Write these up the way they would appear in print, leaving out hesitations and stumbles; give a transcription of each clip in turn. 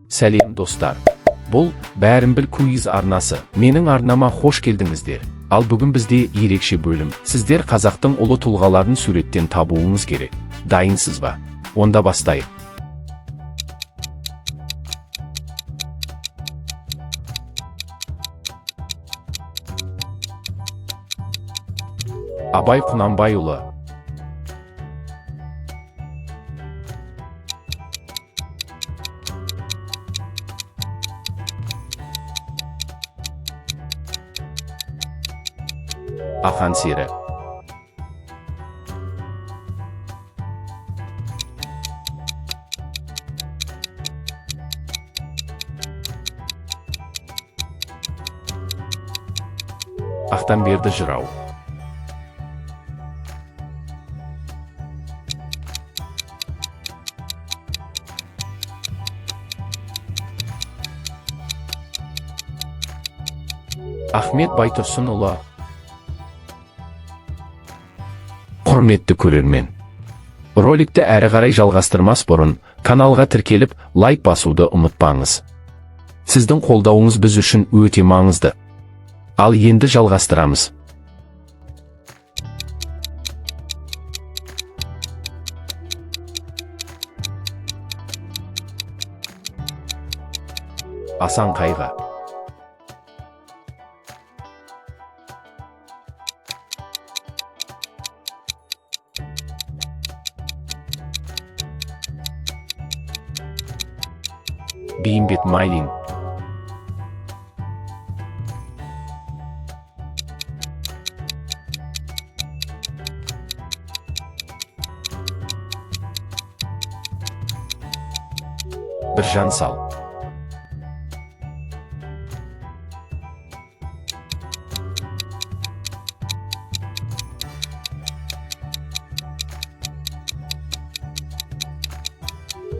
Сәлем достар. Бұл бәрін біл куиз арнасы. Менің арнама хош келдіңіздер. Ал бүгін бізде ерекше бөлім. Сіздер қазақтың ұлы тұлғаларын суреттен табуыңыз керек. Дайынсыз ба? Онда бастайық. Абай Құнанбайұлы. Ақан сері. Ақтанберді жырау. Ахмет Байтұрсынұлы. Құрметті көрермен. Роликті әрі қарай жалғастырмас бұрын, каналға тіркеліп, лайк басуды ұмытпаңыз. Сіздің қолдауыңыз біз үшін өте маңызды. Ал енді жалғастырамыз. Асан Қайғы. Бейімбет Майлин. Біржан Сал.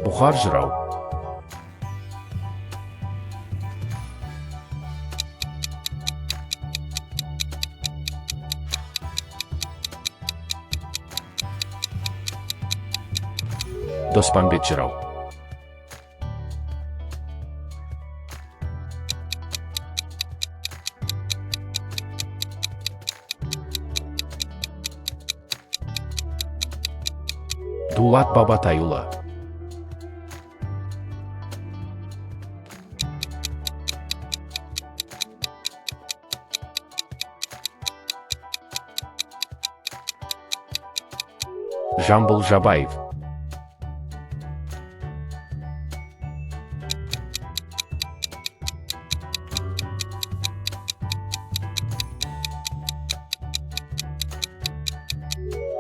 Бұхар жырау. Доспанбет жырау. Дулат Бабатайұлы. Жамбыл Жабаев.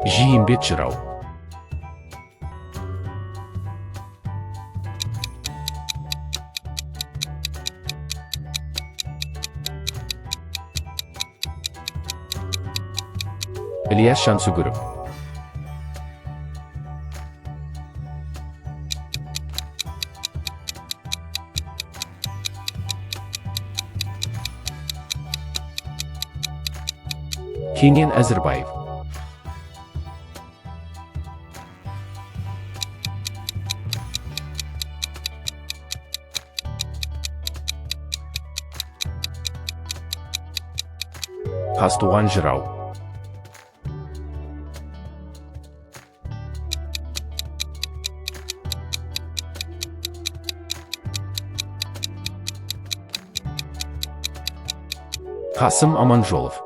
Жиембет жырау. Ілияс Жансүгіров. Кенен Әзірбаев. Қазтуған жырау. Қасым Аманжолов.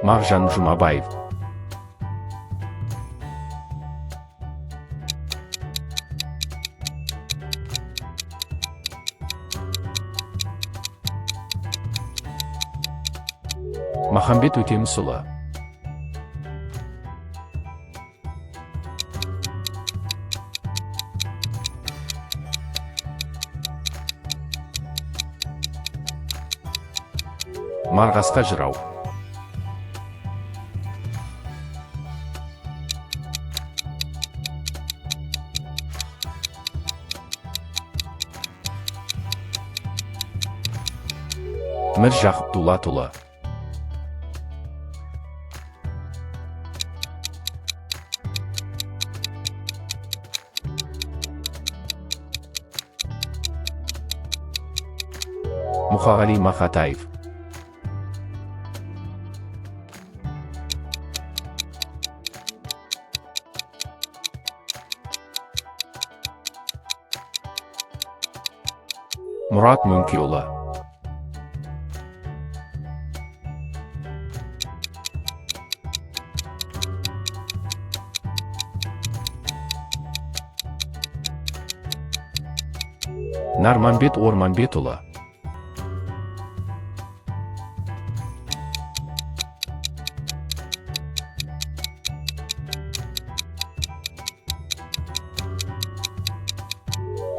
Мағжан Жұмабаев. Махамбет Өтемісұлы. Марғасқа жырау. Mirjaqib Dulato'la. Muhagali Maxatayev. Murat Münkio'la. Narmanbet Ormanbeto'la.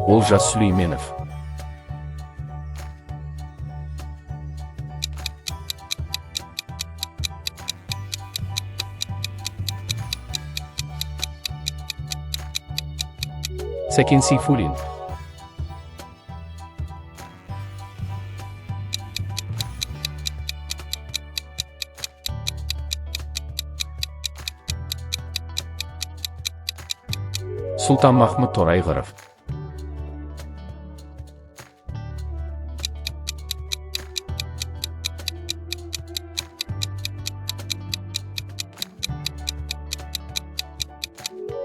Oljas Süleymenov. Sekin Seyfulin. Sultan Mahmud Torayg'irov.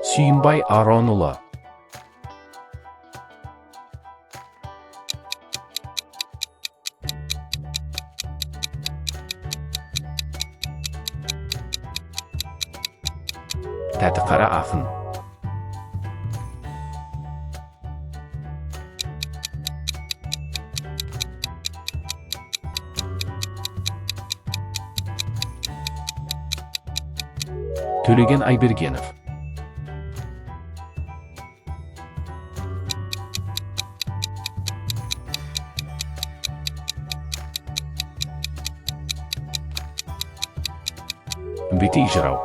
Suyinbay Aron'ula. Tatiqara Axın. Төлеген Айбергенов. Ümbeti İjrau.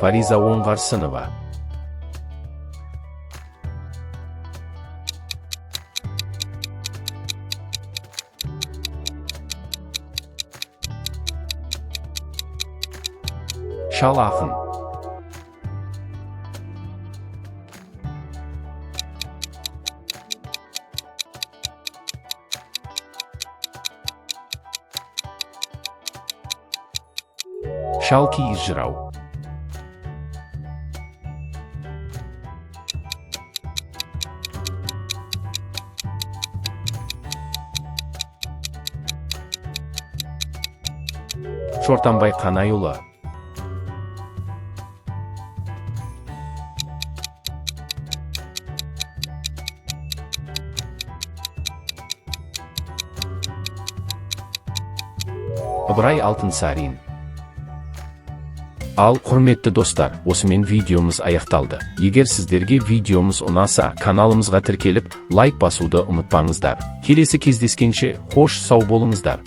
Fariza Oğungarsınova. Şal Axın. Şalki İjrau. Şortanbay Qanayula. Ibray Altınsarin. Al, hurmetli dostlar, osымен videomuz аяқталды. Егер сіздерге videomuz ұнаса, kanalımızға тіркеліп, лайк басуды ұмытпаңыздар. Келесі кездескенше, хош сау болыңыздар.